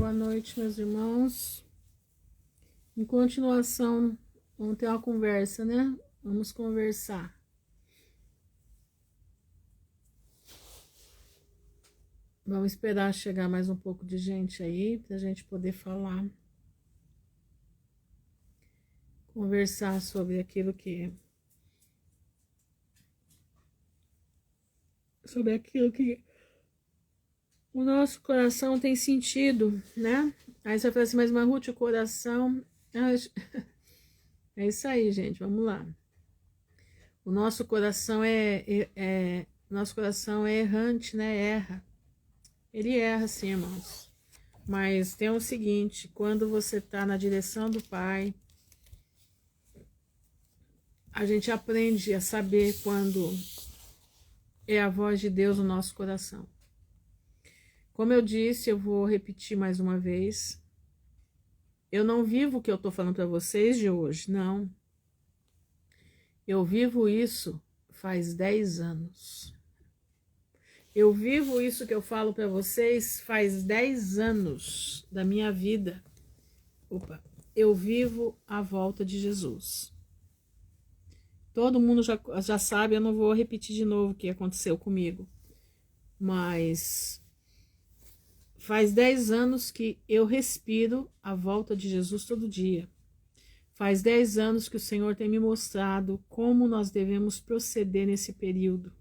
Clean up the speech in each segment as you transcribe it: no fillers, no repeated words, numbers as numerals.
Boa noite, meus irmãos. Em continuação, vamos ter uma conversa, né? Vamos conversar. Vamos esperar chegar mais um pouco de gente aí, para a gente poder falar. Conversar sobre aquilo que... Sobre aquilo que o nosso coração tem sentido, né? Aí você vai falar assim, mas Ruth, o coração... É isso aí, gente, vamos lá. O nosso coração nosso coração é errante, né? Erra. Ele erra, sim, irmãos. Mas tem o seguinte, quando você está na direção do Pai, a gente aprende a saber quando é a voz de Deus no nosso coração. Como eu disse, eu vou repetir mais uma vez. Eu não vivo o que eu estou falando para vocês de hoje, não. Eu vivo isso faz 10 anos. Eu vivo isso que eu falo para vocês faz 10 anos da minha vida. Eu vivo a volta de Jesus. Todo mundo já sabe, eu não vou repetir de novo o que aconteceu comigo. Mas faz 10 anos que eu respiro a volta de Jesus todo dia. Faz 10 anos que o Senhor tem me mostrado como nós devemos proceder nesse período.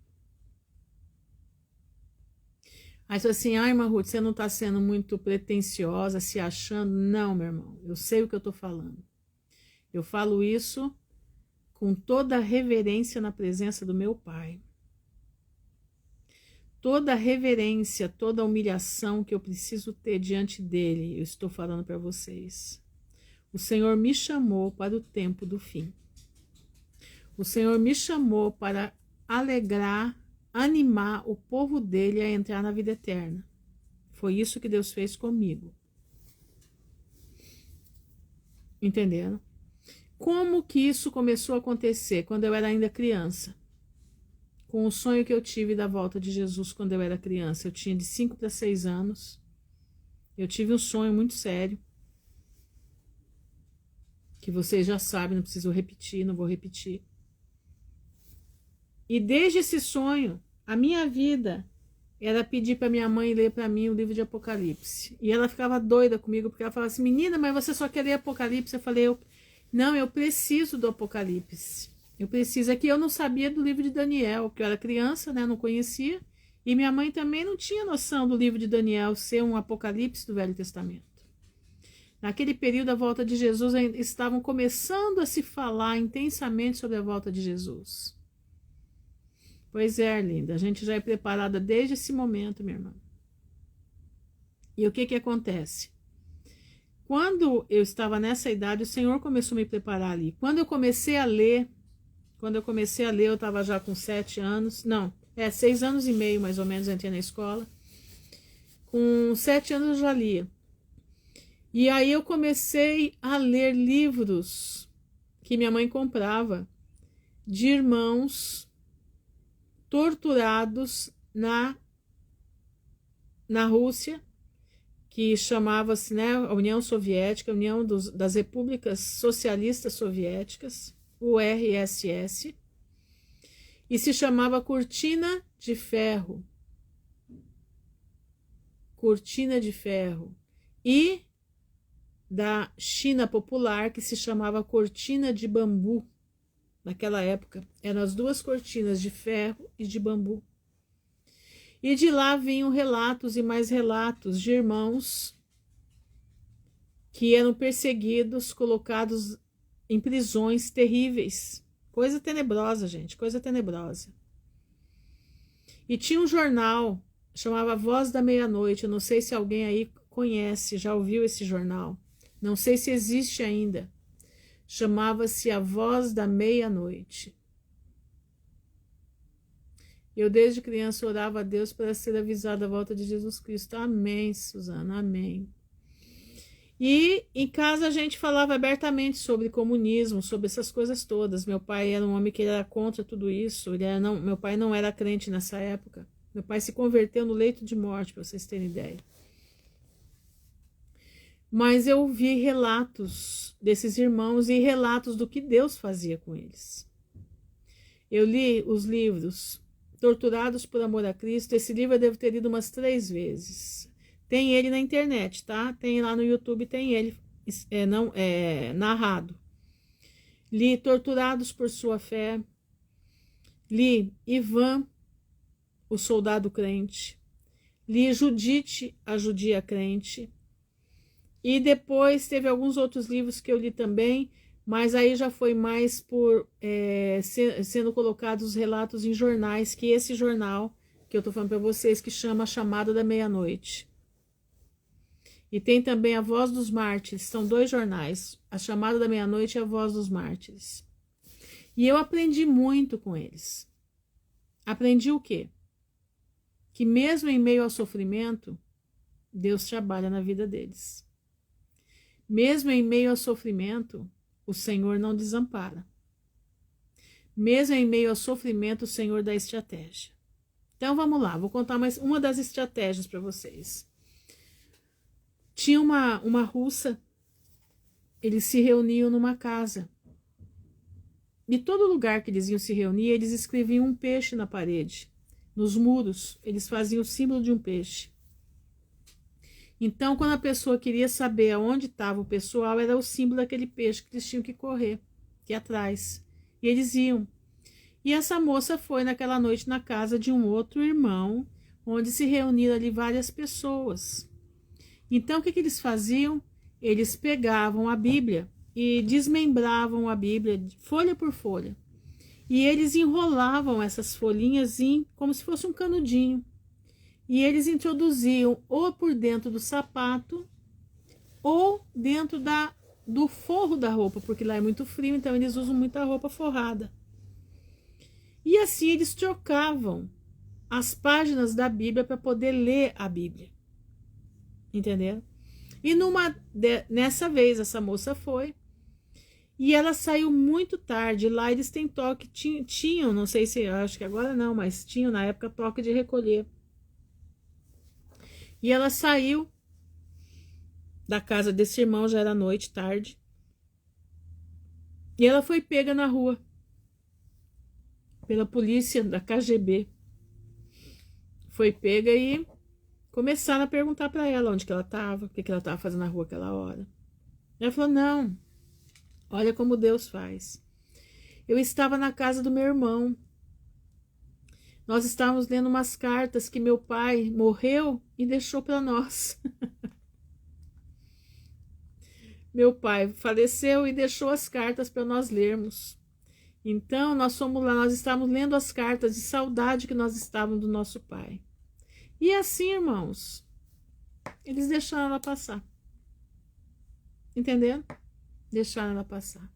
Aí você assim, irmã Ruth, você não está sendo muito pretensiosa, se achando? Não, meu irmão, eu sei o que eu estou falando. Eu falo isso com toda a reverência na presença do meu Pai. Toda a reverência, toda a humilhação que eu preciso ter diante dele, eu estou falando para vocês. O Senhor me chamou para o tempo do fim. O Senhor me chamou para alegrar, animar o povo dele a entrar na vida eterna. Foi isso que Deus fez comigo. Entenderam? Como que isso começou a acontecer quando eu era ainda criança? Com o sonho que eu tive da volta de Jesus quando eu era criança. Eu tinha de 5 para 6 anos. Eu tive um sonho muito sério. Que vocês já sabem, não preciso repetir, não vou repetir. E desde esse sonho, a minha vida era pedir para minha mãe ler para mim o livro de Apocalipse. E ela ficava doida comigo, porque ela falava assim, menina, mas você só quer ler Apocalipse? Eu falei, não, eu preciso do Apocalipse. Eu preciso. É que eu não sabia do livro de Daniel, porque eu era criança, né, não conhecia. E minha mãe também não tinha noção do livro de Daniel ser um Apocalipse do Velho Testamento. Naquele período, a volta de Jesus, estavam começando a se falar intensamente sobre a volta de Jesus. Pois é, linda, a gente já é preparada desde esse momento, minha irmã. E o que que acontece? Quando eu estava nessa idade, o Senhor começou a me preparar ali. Quando eu comecei a ler, eu estava já com 7 anos, 6 anos e meio mais ou menos, eu entrei na escola. Com 7 anos eu já lia. E aí eu comecei a ler livros que minha mãe comprava de irmãos torturados na Rússia, que chamava-se, né, a União Soviética, a União das Repúblicas Socialistas Soviéticas, URSS, e se chamava Cortina de Ferro. Cortina de Ferro. E da China popular, que se chamava Cortina de Bambu. Naquela época, eram as duas cortinas de ferro e de bambu. E de lá vinham relatos e mais relatos de irmãos que eram perseguidos, colocados em prisões terríveis. Coisa tenebrosa, gente, coisa tenebrosa. E tinha um jornal, chamava Voz da Meia-Noite. Eu não sei se alguém aí conhece, já ouviu esse jornal. Não sei se existe ainda. Chamava-se A Voz da Meia-Noite. Eu desde criança orava a Deus para ser avisada da volta de Jesus Cristo. Amém, Suzana, amém. E em casa a gente falava abertamente sobre comunismo, sobre essas coisas todas. Meu pai era um homem que era contra tudo isso. Meu pai não era crente nessa época. Meu pai se converteu no leito de morte, para vocês terem ideia. Mas eu vi relatos desses irmãos e relatos do que Deus fazia com eles. Eu li os livros Torturados por Amor a Cristo. Esse livro eu devo ter lido umas 3 vezes. Tem ele na internet, tá? Tem lá no YouTube, tem ele narrado. Li Torturados por Sua Fé. Li Ivan, o Soldado Crente. Li Judite, a Judia Crente. E depois teve alguns outros livros que eu li também, mas aí já foi mais por sendo colocados os relatos em jornais, que esse jornal que eu tô falando para vocês, que chama A Chamada da Meia-Noite. E tem também A Voz dos Mártires, são 2 jornais, A Chamada da Meia-Noite e A Voz dos Mártires. E eu aprendi muito com eles. Aprendi o quê? Que mesmo em meio ao sofrimento, Deus trabalha na vida deles. Mesmo em meio ao sofrimento, o Senhor não desampara. Mesmo em meio ao sofrimento, o Senhor dá estratégia. Então vamos lá, vou contar mais uma das estratégias para vocês. Tinha uma russa, eles se reuniam numa casa. E todo lugar que eles iam se reunir, eles escreviam um peixe na parede. Nos muros, eles faziam o símbolo de um peixe. Então, quando a pessoa queria saber aonde estava o pessoal, era o símbolo daquele peixe que eles tinham que correr, que ia atrás. E eles iam. E essa moça foi naquela noite na casa de um outro irmão, onde se reuniram ali várias pessoas. Então, o que eles faziam? Eles pegavam a Bíblia e desmembravam a Bíblia, folha por folha. E eles enrolavam essas folhinhas como se fosse um canudinho. E eles introduziam ou por dentro do sapato ou dentro do forro da roupa, porque lá é muito frio, então eles usam muita roupa forrada. E assim eles trocavam as páginas da Bíblia para poder ler a Bíblia. Entenderam? E nessa vez essa moça foi e ela saiu muito tarde. Lá eles têm toque, tinham, não sei se, acho que agora não, mas tinham na época toque de recolher. E ela saiu da casa desse irmão, já era noite, tarde. E ela foi pega na rua pela polícia da KGB. Foi pega e começaram a perguntar para ela onde que ela estava, o que ela estava fazendo na rua aquela hora. Ela falou, não, olha como Deus faz. Eu estava na casa do meu irmão. Nós estávamos lendo umas cartas que meu pai morreu e deixou para nós. Meu pai faleceu e deixou as cartas para nós lermos. Então, nós fomos lá, nós estávamos lendo as cartas de saudade que nós estávamos do nosso pai. E assim, irmãos, eles deixaram ela passar. Entenderam? Deixaram ela passar.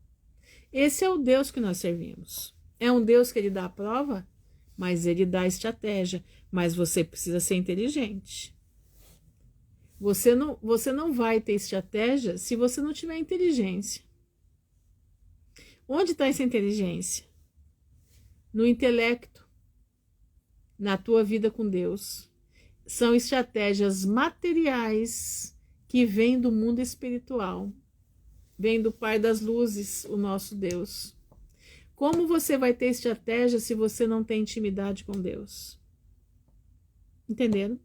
Esse é o Deus que nós servimos. É um Deus que ele dá a prova, mas ele dá estratégia. Mas você precisa ser inteligente. Você não vai ter estratégia se você não tiver inteligência. Onde está essa inteligência? No intelecto, na tua vida com Deus. São estratégias materiais que vêm do mundo espiritual. Vem do Pai das Luzes, o nosso Deus. Como você vai ter estratégia se você não tem intimidade com Deus? Entenderam?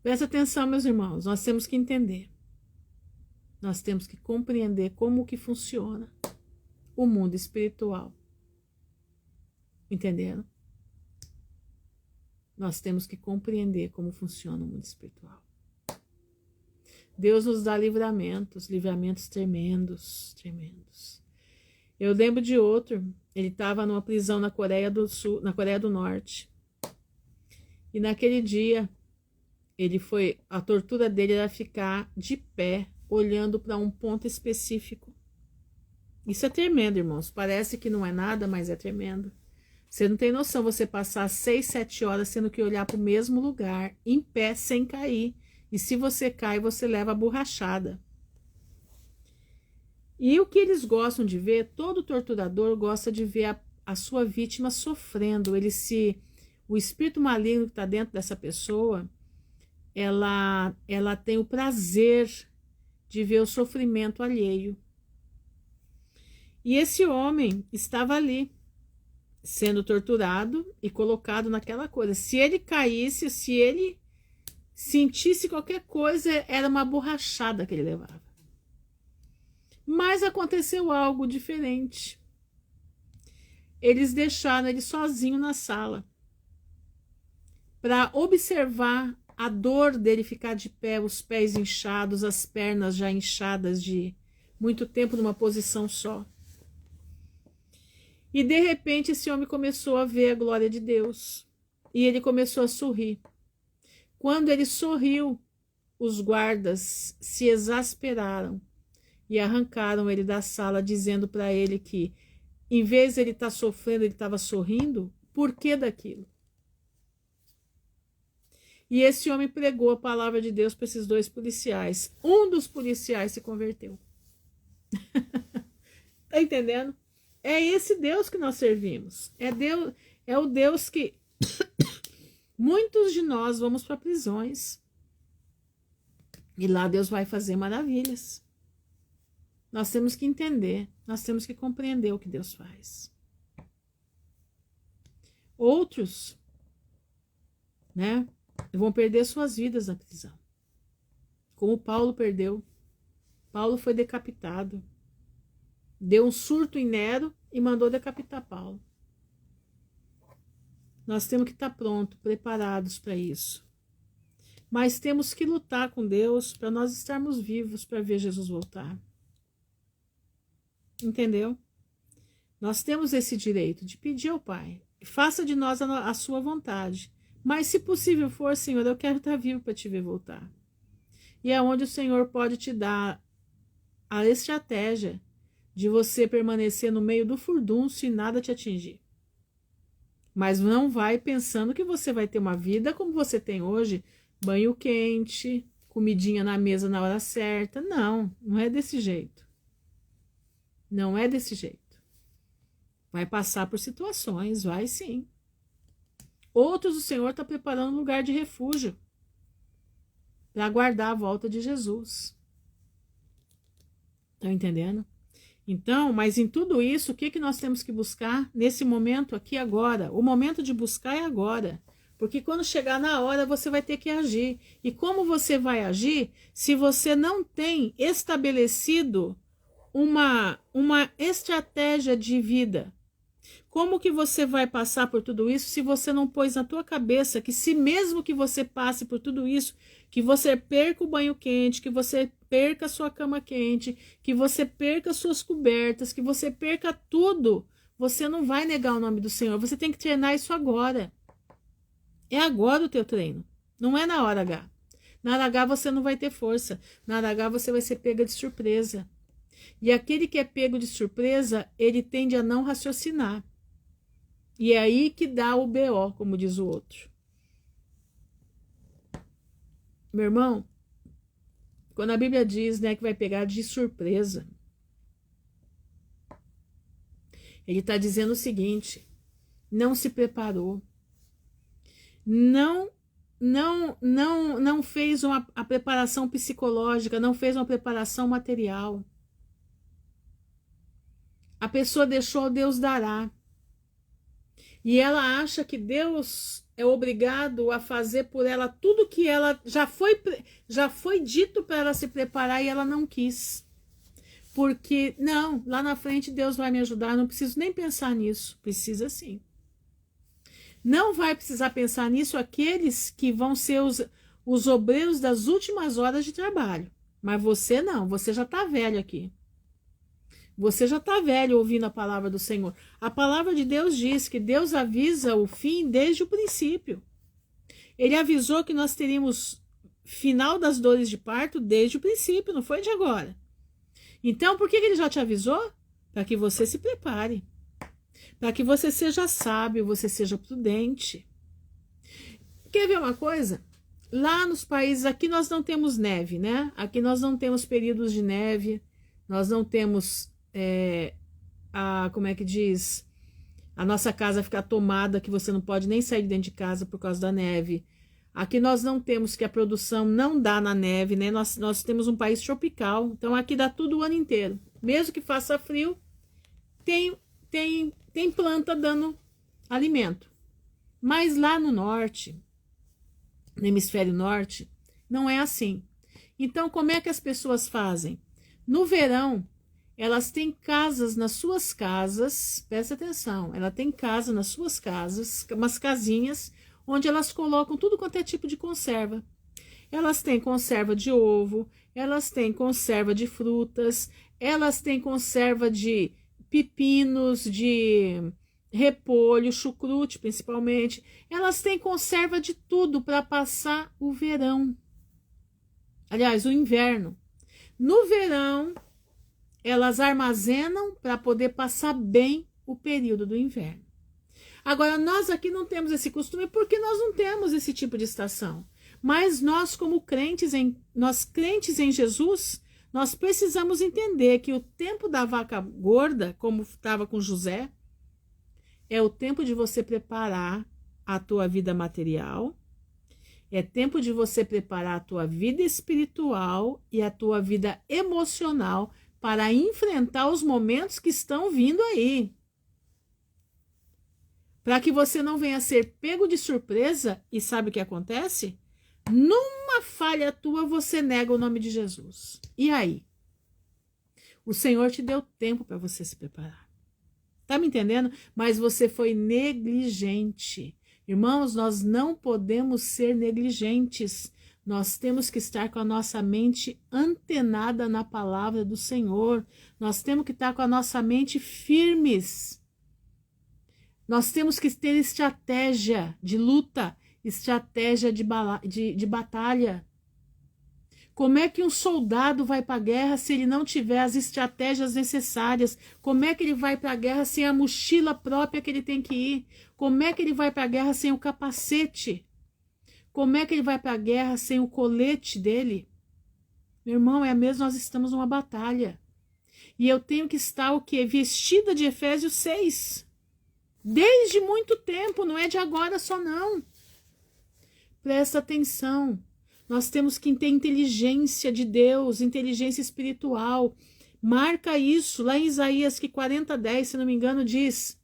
Presta atenção, meus irmãos, nós temos que entender. Nós temos que compreender como que funciona o mundo espiritual. Entenderam? Nós temos que compreender como funciona o mundo espiritual. Deus nos dá livramentos tremendos, tremendos. Eu lembro de outro, ele estava numa prisão na Coreia do Sul, na Coreia do Norte. E naquele dia, a tortura dele era ficar de pé, olhando para um ponto específico. Isso é tremendo, irmãos. Parece que não é nada, mas é tremendo. Você não tem noção, você passar 6, 7 horas tendo que olhar para o mesmo lugar, em pé, sem cair. E se você cai, você leva a borrachada. E o que eles gostam de ver, todo torturador gosta de ver a sua vítima sofrendo. O espírito maligno que está dentro dessa pessoa ela tem o prazer de ver o sofrimento alheio. E esse homem estava ali, sendo torturado e colocado naquela coisa. Se ele caísse, se ele sentisse qualquer coisa, era uma borrachada que ele levava. Mas aconteceu algo diferente. Eles deixaram ele sozinho na sala para observar a dor dele ficar de pé, os pés inchados, as pernas já inchadas de muito tempo numa posição só. E de repente esse homem começou a ver a glória de Deus. E ele começou a sorrir. Quando ele sorriu, os guardas se exasperaram e arrancaram ele da sala, dizendo para ele que, em vez de ele estar sofrendo, ele estava sorrindo. Por que daquilo? E esse homem pregou a palavra de Deus para esses dois policiais. Um dos policiais se converteu. Tá entendendo? É esse Deus que nós servimos. É o Deus que muitos de nós vamos para prisões. E lá Deus vai fazer maravilhas. Nós temos que entender, nós temos que compreender o que Deus faz. Outros, né, vão perder suas vidas na prisão. Como Paulo perdeu. Paulo foi decapitado. Deu um surto em Nero e mandou decapitar Paulo. Nós temos que estar prontos, preparados para isso. Mas temos que lutar com Deus para nós estarmos vivos para ver Jesus voltar. Entendeu? Nós temos esse direito de pedir ao Pai. Faça de nós a sua vontade. Mas se possível for, Senhor, eu quero estar vivo para te ver voltar. E é onde o Senhor pode te dar a estratégia de você permanecer no meio do furdunço e nada te atingir. Mas não vai pensando que você vai ter uma vida como você tem hoje, banho quente, comidinha na mesa na hora certa. Não, não é desse jeito. Não é desse jeito. Vai passar por situações, vai sim. Outros o Senhor está preparando um lugar de refúgio para aguardar a volta de Jesus. Estão entendendo? Então, mas em tudo isso, o que nós temos que buscar nesse momento aqui agora? O momento de buscar é agora. Porque quando chegar na hora, você vai ter que agir. E como você vai agir se você não tem estabelecido uma estratégia de vida? Como que você vai passar por tudo isso se você não pôs na tua cabeça que se mesmo que você passe por tudo isso, que você perca o banho quente, que você perca a sua cama quente, que você perca as suas cobertas, que você perca tudo, você não vai negar o nome do Senhor. Você tem que treinar isso agora. É agora o teu treino. Não é na hora H. Na hora H você não vai ter força. Na hora H você vai ser pega de surpresa. E aquele que é pego de surpresa, ele tende a não raciocinar. E é aí que dá o BO, como diz o outro. Meu irmão, quando a Bíblia diz, né, que vai pegar de surpresa, ele está dizendo o seguinte: não se preparou, não fez a preparação psicológica, não fez uma preparação material. A pessoa deixou, Deus dará. E ela acha que Deus é obrigado a fazer por ela tudo que ela já foi dito para ela se preparar e ela não quis. Porque, não, lá na frente Deus vai me ajudar, não preciso nem pensar nisso. Precisa sim. Não vai precisar pensar nisso aqueles que vão ser os obreiros das últimas horas de trabalho. Mas você não, você já está velho aqui. Você já está velho ouvindo a palavra do Senhor. A palavra de Deus diz que Deus avisa o fim desde o princípio. Ele avisou que nós teríamos final das dores de parto desde o princípio, não foi de agora. Então, por que ele já te avisou? Para que você se prepare. Para que você seja sábio, você seja prudente. Quer ver uma coisa? Lá nos países, aqui nós não temos neve, né? Aqui nós não temos períodos de neve, nós não temos... como é que diz? A nossa casa ficar tomada, que você não pode nem sair de dentro de casa por causa da neve. Aqui nós não temos que a produção não dá na neve, né? Nós temos um país tropical, então aqui dá tudo o ano inteiro. Mesmo que faça frio, tem planta dando alimento. Mas lá no norte, no hemisfério norte, não é assim. Então, como é que as pessoas fazem? No verão, elas têm casas nas suas casas, presta atenção, ela tem casa nas suas casas, umas casinhas, onde elas colocam tudo quanto é tipo de conserva. Elas têm conserva de ovo, elas têm conserva de frutas, elas têm conserva de pepinos, de repolho, chucrute principalmente. Elas têm conserva de tudo para passar o verão. Aliás, o inverno. No verão, elas armazenam para poder passar bem o período do inverno. Agora, nós aqui não temos esse costume porque nós não temos esse tipo de estação. Mas nós, como crentes em Jesus, nós precisamos entender que o tempo da vaca gorda, como estava com José, é o tempo de você preparar a tua vida material, é tempo de você preparar a tua vida espiritual e a tua vida emocional para enfrentar os momentos que estão vindo aí. Para que você não venha ser pego de surpresa e sabe o que acontece? Numa falha tua, você nega o nome de Jesus. E aí? O Senhor te deu tempo para você se preparar. Tá me entendendo? Mas você foi negligente. Irmãos, nós não podemos ser negligentes. Nós temos que estar com a nossa mente antenada na palavra do Senhor. Nós temos que estar com a nossa mente firmes. Nós temos que ter estratégia de luta, estratégia de batalha. Como é que um soldado vai para a guerra se ele não tiver as estratégias necessárias? Como é que ele vai para a guerra sem a mochila própria que ele tem que ir? Como é que ele vai para a guerra sem o capacete? Como é que ele vai para a guerra sem o colete dele? Meu irmão, é mesmo, nós estamos numa batalha. E eu tenho que estar o quê? Vestida de Efésios 6. Desde muito tempo, não é de agora só não. Presta atenção. Nós temos que ter inteligência de Deus, inteligência espiritual. Marca isso lá em Isaías que 40:10, se não me engano, diz: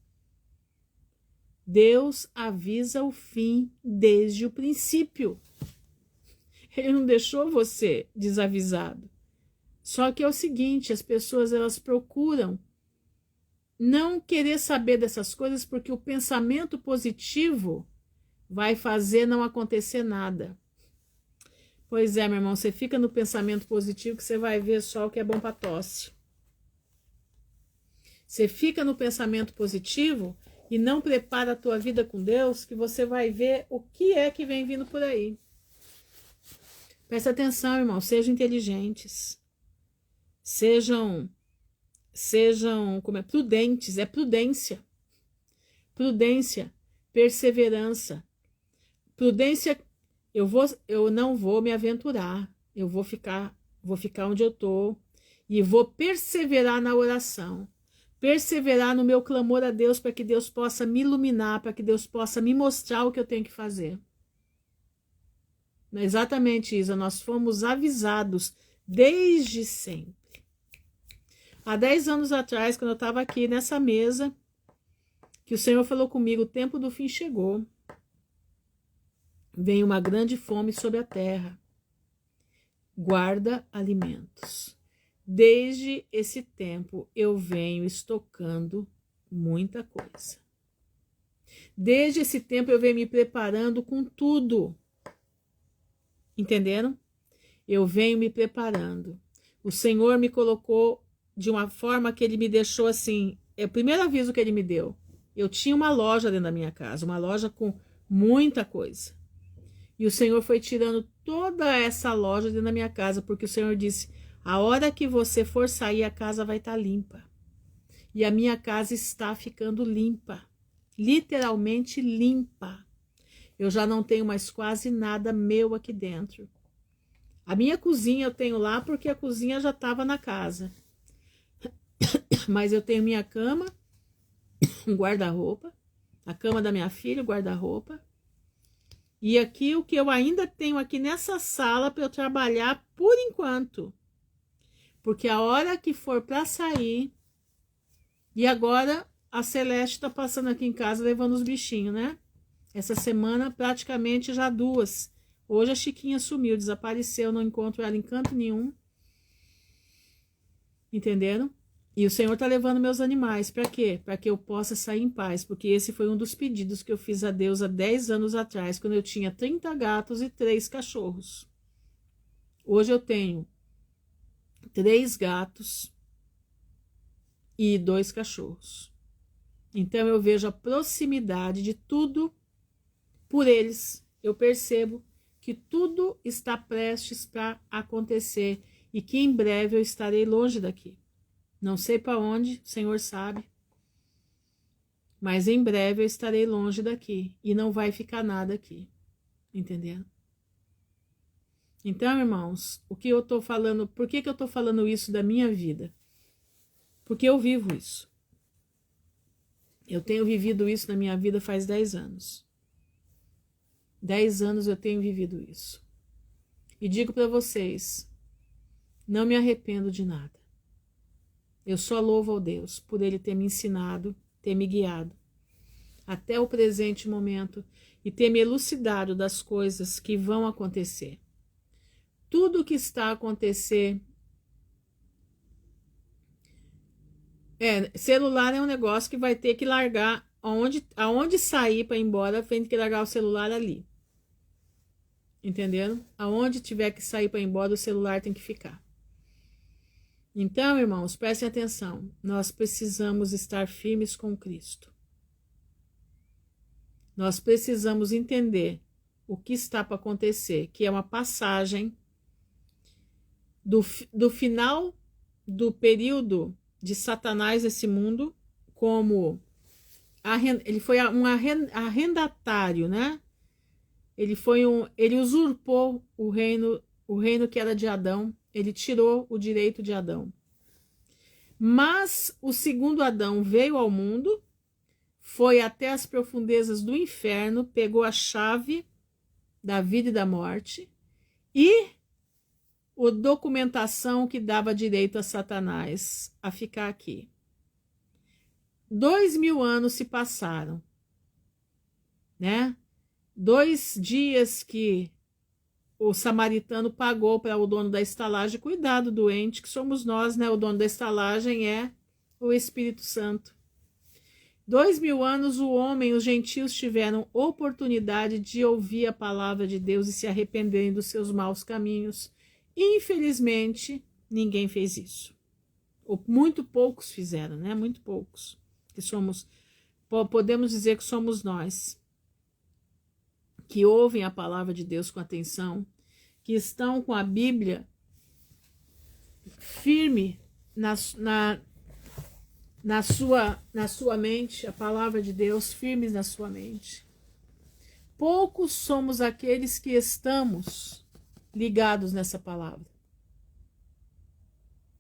Deus avisa o fim desde o princípio. Ele não deixou você desavisado. Só que é o seguinte, as pessoas elas procuram não querer saber dessas coisas porque o pensamento positivo vai fazer não acontecer nada. Pois é, meu irmão, você fica no pensamento positivo que você vai ver só o que é bom para tosse. Você fica no pensamento positivo e não prepara a tua vida com Deus, que você vai ver o que é que vem vindo por aí. Presta atenção, irmão, sejam inteligentes. Sejam prudentes, é prudência. Prudência, perseverança. Prudência, eu não vou me aventurar. Eu vou ficar onde eu tô e vou perseverar na oração. Perseverar no meu clamor a Deus para que Deus possa me iluminar, para que Deus possa me mostrar o que eu tenho que fazer. Exatamente, Isa, nós fomos avisados desde sempre. Há 10 anos atrás, quando eu estava aqui nessa mesa, que o Senhor falou comigo, o tempo do fim chegou. Vem uma grande fome sobre a terra. Guarda alimentos. Desde esse tempo, eu venho estocando muita coisa. Desde esse tempo, eu venho me preparando com tudo. Entenderam? Eu venho me preparando. O Senhor me colocou de uma forma que ele me deixou assim, é o primeiro aviso que ele me deu. Eu tinha uma loja dentro da minha casa, uma loja com muita coisa. E o Senhor foi tirando toda essa loja dentro da minha casa, porque o Senhor disse, a hora que você for sair, a casa vai estar limpa. E a minha casa está ficando limpa, literalmente limpa. Eu já não tenho mais quase nada meu aqui dentro. A minha cozinha eu tenho lá porque a cozinha já estava na casa. Mas eu tenho minha cama, um guarda-roupa, a cama da minha filha, o guarda-roupa. E aqui o que eu ainda tenho aqui nessa sala para eu trabalhar por enquanto. Porque a hora que for para sair, e agora a Celeste tá passando aqui em casa levando os bichinhos, né? Essa semana praticamente já 2. Hoje a Chiquinha sumiu, desapareceu, não encontro ela em canto nenhum. Entenderam? E o Senhor tá levando meus animais. Para quê? Para que eu possa sair em paz. Porque esse foi um dos pedidos que eu fiz a Deus há 10 anos atrás, quando eu tinha 30 gatos e 3 cachorros. Hoje eu tenho 3 gatos e 2 cachorros. Então eu vejo a proximidade de tudo por eles. Eu percebo que tudo está prestes para acontecer e que em breve eu estarei longe daqui. Não sei para onde, o Senhor sabe, mas em breve eu estarei longe daqui e não vai ficar nada aqui, entendendo? Então, irmãos, o que eu tô falando, por que eu tô falando isso da minha vida? Porque eu vivo isso. Eu tenho vivido isso na minha vida faz 10 anos. 10 anos eu tenho vivido isso. E digo para vocês, não me arrependo de nada. Eu só louvo ao Deus por Ele ter me ensinado, ter me guiado até o presente momento e ter me elucidado das coisas que vão acontecer. Tudo que está a acontecer. Celular é um negócio que vai ter que largar, aonde sair para ir embora, tem que largar o celular ali. Entenderam? Aonde tiver que sair para ir embora, o celular tem que ficar. Então, irmãos, prestem atenção. Nós precisamos estar firmes com Cristo. Nós precisamos entender o que está para acontecer, que é uma passagem do final do período de Satanás nesse mundo, como ele foi um arrendatário, né? Ele usurpou o reino que era de Adão. Ele tirou o direito de Adão. Mas o segundo Adão veio ao mundo, foi até as profundezas do inferno, pegou a chave da vida e da morte e a documentação que dava direito a Satanás a ficar aqui. 2000 anos se passaram, né? 2 dias que o samaritano pagou para o dono da estalagem cuidar do doente, que somos nós, né? O dono da estalagem é o Espírito Santo. 2000 anos o homem, os gentios tiveram oportunidade de ouvir a palavra de Deus e se arrependerem dos seus maus caminhos. Infelizmente, ninguém fez isso. Ou muito poucos fizeram, né? Muito poucos. Podemos dizer que somos nós, que ouvem a palavra de Deus com atenção, que estão com a Bíblia firme na sua mente, a palavra de Deus firmes na sua mente. Poucos somos aqueles que estamos ligados nessa palavra.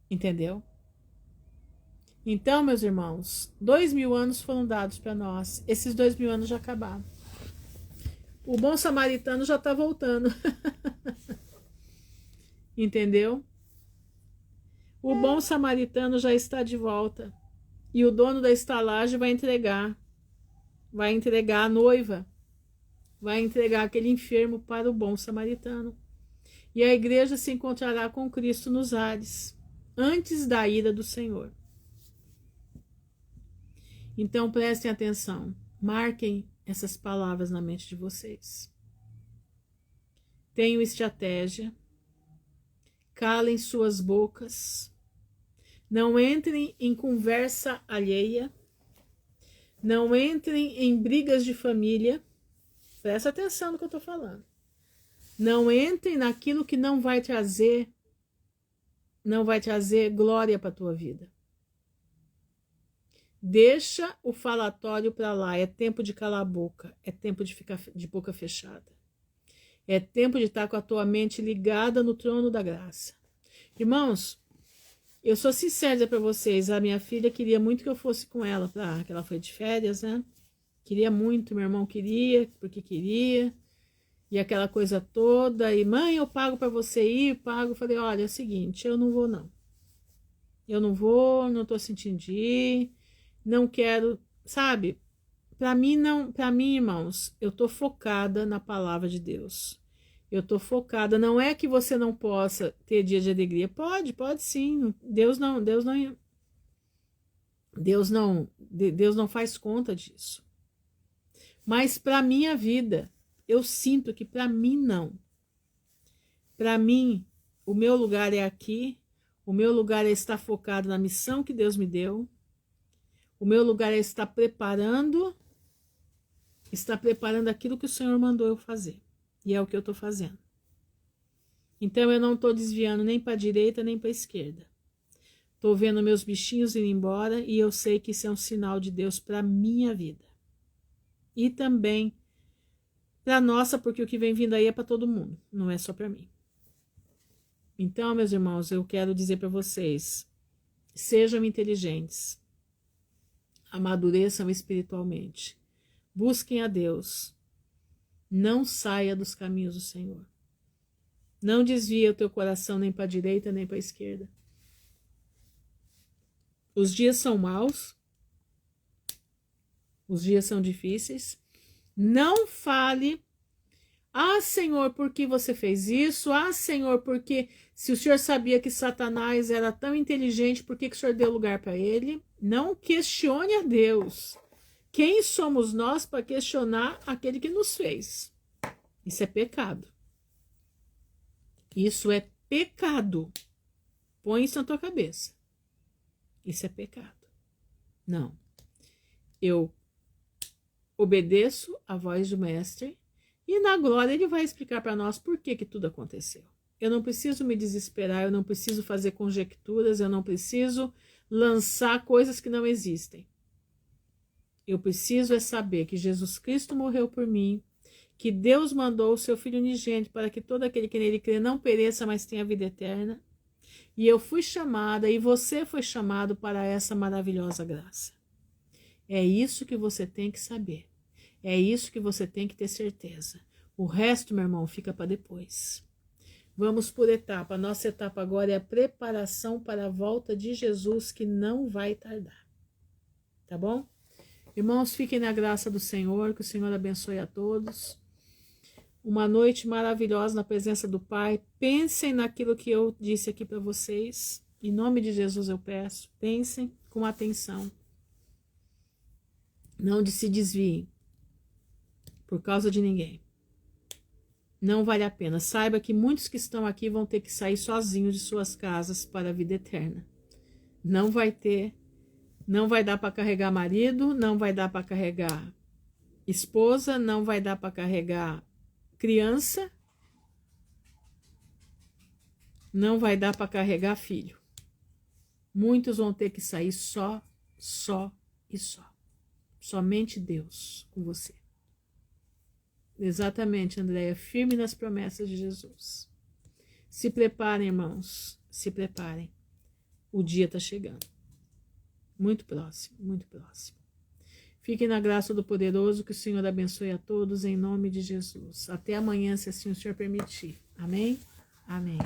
Entendeu? Então, meus irmãos, 2000 anos foram dados para nós. Esses 2000 anos já acabaram. O bom samaritano já está voltando. Entendeu? O bom samaritano já está de volta. E o dono da estalagem vai entregar a noiva, vai entregar aquele enfermo para o bom samaritano. E a igreja se encontrará com Cristo nos ares, antes da ira do Senhor. Então prestem atenção, marquem essas palavras na mente de vocês. Tenham estratégia, calem suas bocas, não entrem em conversa alheia, não entrem em brigas de família, presta atenção no que eu estou falando. Não entrem naquilo que não vai trazer glória para a tua vida. Deixa o falatório para lá, é tempo de calar a boca, é tempo de ficar de boca fechada. É tempo de estar com a tua mente ligada no trono da graça. Irmãos, eu sou sincera para vocês, a minha filha queria muito que eu fosse com ela, que ela foi de férias, né? Queria muito, meu irmão queria, porque queria. E aquela coisa toda, e mãe, eu pago para você ir, pago. Eu falei, olha, é o seguinte, eu não vou não. Eu não vou, não tô sentindo de ir, não quero, sabe? Para mim não, para mim, irmãos, eu tô focada na palavra de Deus. Eu tô focada, não é que você não possa ter dia de alegria. Pode sim. Deus não faz conta disso. Mas para minha vida, eu sinto que para mim não. Para mim, o meu lugar é aqui, o meu lugar é estar focado na missão que Deus me deu. O meu lugar é estar preparando aquilo que o Senhor mandou eu fazer. E é o que eu estou fazendo. Então eu não estou desviando nem para a direita nem para a esquerda. Estou vendo meus bichinhos ir embora e eu sei que isso é um sinal de Deus para a minha vida. E também para a nossa, porque o que vem vindo aí é para todo mundo, não é só para mim. Então, meus irmãos, eu quero dizer para vocês, sejam inteligentes, amadureçam espiritualmente, busquem a Deus, não saia dos caminhos do Senhor. Não desvia o teu coração nem para a direita nem para a esquerda. Os dias são maus, os dias são difíceis. Não fale, Senhor, por que você fez isso? Senhor, porque se o Senhor sabia que Satanás era tão inteligente, por que o Senhor deu lugar para ele? Não questione a Deus. Quem somos nós para questionar aquele que nos fez? Isso é pecado. Isso é pecado. Põe isso na tua cabeça. Isso é pecado. Não. Eu obedeço a voz do mestre e na glória ele vai explicar para nós por que tudo aconteceu. Eu não preciso me desesperar, eu não preciso fazer conjecturas, eu não preciso lançar coisas que não existem. Eu preciso é saber que Jesus Cristo morreu por mim, que Deus mandou o seu Filho unigênito para que todo aquele que nele crê não pereça, mas tenha vida eterna. E eu fui chamada e você foi chamado para essa maravilhosa graça. É isso que você tem que saber. É isso que você tem que ter certeza. O resto, meu irmão, fica para depois. Vamos por etapa. A nossa etapa agora é a preparação para a volta de Jesus, que não vai tardar. Tá bom? Irmãos, fiquem na graça do Senhor, que o Senhor abençoe a todos. Uma noite maravilhosa na presença do Pai. Pensem naquilo que eu disse aqui para vocês. Em nome de Jesus eu peço. Pensem com atenção. Não se desviem por causa de ninguém. Não vale a pena. Saiba que muitos que estão aqui vão ter que sair sozinhos de suas casas para a vida eterna. Não vai dar para carregar marido, não vai dar para carregar esposa, não vai dar para carregar criança, não vai dar para carregar filho. Muitos vão ter que sair só e só. Somente Deus com você. Exatamente, Andréia, firme nas promessas de Jesus. Se preparem, irmãos, se preparem. O dia está chegando. Muito próximo, muito próximo. Fiquem na graça do poderoso, que o Senhor abençoe a todos em nome de Jesus. Até amanhã, se assim o Senhor permitir. Amém? Amém.